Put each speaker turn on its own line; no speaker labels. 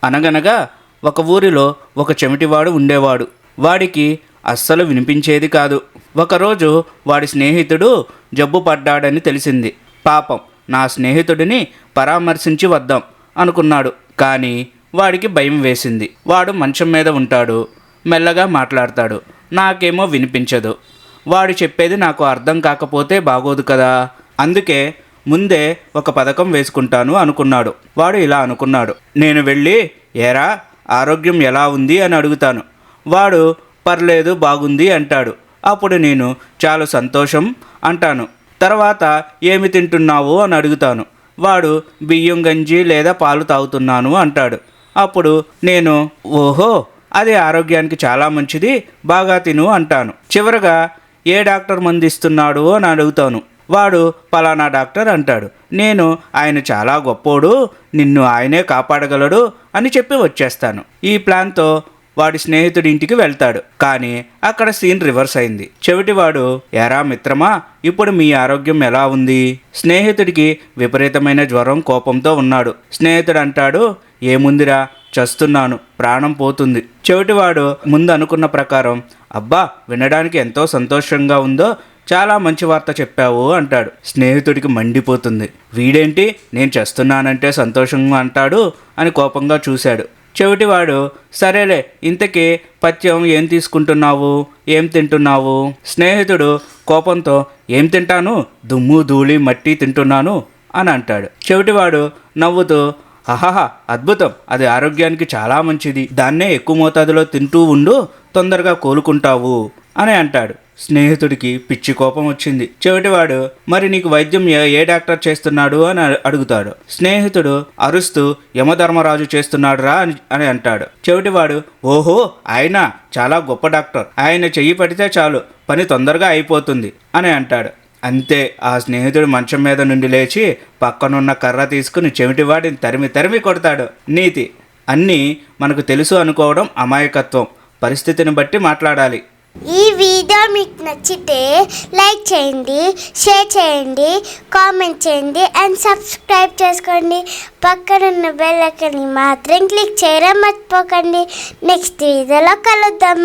అనగనగా ఒక ఊరిలో ఒక చెమిటివాడు ఉండేవాడు. వాడికి అస్సలు వినిపించేది కాదు. ఒకరోజు వాడి స్నేహితుడు జబ్బు పడ్డాడని తెలిసింది. పాపం, నా స్నేహితుడిని పరామర్శించి వద్దాం అనుకున్నాడు. కానీ వాడికి భయం వేసింది. వాడు మంచం మీద ఉంటాడు, మెల్లగా మాట్లాడతాడు. నాకేమో వినిపించదు. వాడు చెప్పేది నాకు అర్థం కాకపోతే బాగోదు కదా. అందుకే ముందే ఒక పథకం వేసుకుంటాను అనుకున్నాడు. వాడు ఇలా అనుకున్నాడు, నేను వెళ్ళి ఏరా ఆరోగ్యం ఎలా ఉంది అని అడుగుతాను. వాడు పర్లేదు బాగుంది అంటాడు. అప్పుడు నేను చాలా సంతోషం అంటాను. తర్వాత ఏమి తింటున్నావు అని అడుగుతాను. వాడు బియ్యం గంజి లేదా పాలు తాగుతున్నాను అంటాడు. అప్పుడు నేను ఓహో అది ఆరోగ్యానికి చాలా మంచిది, బాగా తిను అంటాను. చివరగా ఏ డాక్టర్ మందు ఇస్తున్నాడు అని అడుగుతాను. వాడు పలానా డాక్టర్ అంటాడు. నేను ఆయన చాలా గొప్పోడు, నిన్ను ఆయనే కాపాడగలడు అని చెప్పి వచ్చేస్తాను. ఈ ప్లాన్తో వాడి స్నేహితుడి ఇంటికి వెళ్తాడు. కానీ అక్కడ సీన్ రివర్స్ అయింది. చెవిటివాడు, ఎరా మిత్రమా, ఇప్పుడు మీ ఆరోగ్యం ఎలా ఉంది? స్నేహితుడికి విపరీతమైన జ్వరం, కోపంతో ఉన్నాడు. స్నేహితుడు అంటాడు, ఏముందిరా, చస్తున్నాను, ప్రాణం పోతుంది. చెవిటివాడు ముందు అనుకున్న ప్రకారం, అబ్బా వినడానికి ఎంతో సంతోషంగా ఉందో, చాలా మంచి వార్త చెప్పావు అంటాడు. స్నేహితుడికి మండిపోతుంది. వీడేంటి నేను చేస్తున్నానంటే సంతోషంగా అంటాడు అని కోపంగా చూశాడు. చెవిటివాడు, సరేలే, ఇంతకీ పథ్యం ఏం తీసుకుంటున్నావు, ఏం తింటున్నావు? స్నేహితుడు కోపంతో, ఏం తింటాను, దుమ్ము ధూళి మట్టి తింటున్నాను అని అంటాడు. చెవిటివాడు నవ్వుతూ, ఆహాహా అద్భుతం, అది ఆరోగ్యానికి చాలా మంచిది, దాన్నే ఎక్కువ మోతాదులో తింటూ ఉండు, తొందరగా కోలుకుంటావు అని అంటాడు. స్నేహితుడికి పిచ్చి కోపం వచ్చింది. చెవిటివాడు, మరి నీకు వైద్యం ఏ డాక్టర్ చేస్తున్నాడు అని అడుగుతాడు. స్నేహితుడు అరుస్తూ, యమధర్మరాజు చేస్తున్నాడురా అని అంటాడు. చెవిటివాడు, ఓహో ఆయన చాలా గొప్ప డాక్టర్, ఆయన చెయ్యి పడితే చాలు పని తొందరగా అయిపోతుంది అని అంటాడు. అంతే, ఆ స్నేహితుడు మంచం మీద నుండి లేచి పక్కనున్న కర్ర తీసుకుని చెవిటివాడిని తరిమి తరిమి కొడతాడు. నీతి, అన్నీ మనకు తెలుసు అనుకోవడం అమాయకత్వం. పరిస్థితిని బట్టి మాట్లాడాలి.
ఈ వీడియో మీకు నచ్చితే లైక్ చేయండి, షేర్ చేయండి, కామెంట్ చేయండి అండ్ సబ్స్క్రైబ్ చేసుకోండి. పక్కనున్న బెల్ ఐకాన్ని మాత్రం క్లిక్ చేయడం మర్చిపోకండి. నెక్స్ట్ వీడియోలో కలుద్దాం.